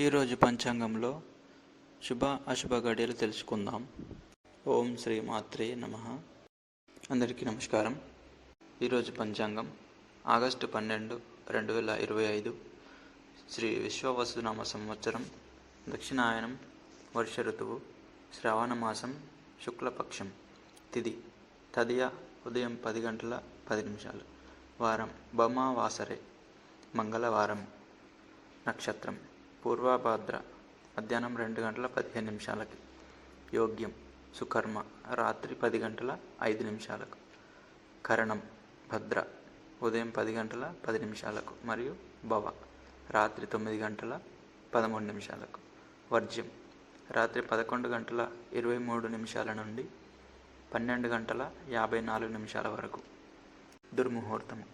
ఈరోజు పంచాంగంలో శుభ అశుభ గడియలు తెలుసుకుందాం. ఓం శ్రీ మాత్రే నమః. అందరికీ నమస్కారం. ఈరోజు పంచాంగం ఆగస్టు 12, 2025 శ్రీ విశ్వవసునామ సంవత్సరం, దక్షిణాయనం, వర్ష ఋతువు, శ్రావణ మాసం, శుక్లపక్షం, తిథి తదియ, ఉదయం 10 గంటల 10 నిమిషాలు, వారం భౌమవాసరే, మంగళవారం, నక్షత్రం పూర్వభాద్ర, మధ్యాహ్నం 2 గంటల 15 నిమిషాలకి, యోగ్యం సుకర్మ, రాత్రి 10 గంటల 5 నిమిషాలకు, కరణం భద్ర, ఉదయం 10 గంటల 10 నిమిషాలకు మరియు భవ, రాత్రి 9 గంటల 13 నిమిషాలకు, వర్జ్యం రాత్రి 11 గంటల 23 నిమిషాల నుండి 12 గంటల 54 నిమిషాల వరకు. దుర్ముహూర్తము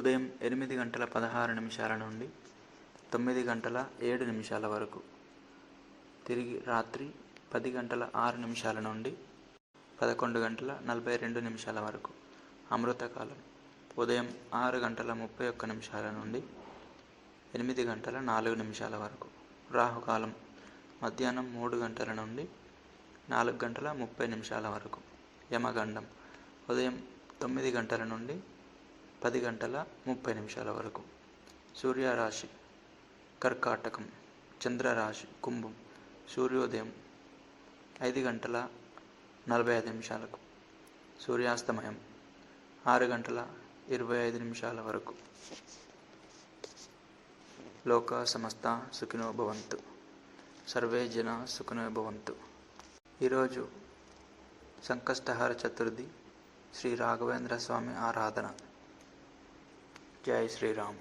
ఉదయం 8 గంటల 16 నిమిషాల నుండి 9 గంటల 7 నిమిషాల వరకు. తిరిగి రాత్రి 10 గంటల 6 నిమిషాల నుండి 11 గంటల 42 నిమిషాల వరకు. అమృతకాలం ఉదయం 6 గంటల 31 నిమిషాల నుండి 8 గంటల 4 నిమిషాల వరకు. రాహుకాలం మధ్యాహ్నం 3 గంటల నుండి 4 గంటల 30 నిమిషాల వరకు. యమగండం ఉదయం 9 గంటల నుండి 10 గంటల 30 నిమిషాల వరకు. సూర్యరాశి కర్కాటకం, చంద్రరాశి కుంభం. సూర్యోదయం 5 గంటల 45 నిమిషాలకు, సూర్యాస్తమయం 6 గంటల 25 నిమిషాల వరకు. లోక సమస్త సుఖినో భవంతు, సర్వే జన సుఖినో భవంతు. ఈరోజు సంకష్టహర చతుర్థి, శ్రీ రాఘవేంద్ర స్వామి ఆరాధన. జై శ్రీరామ్.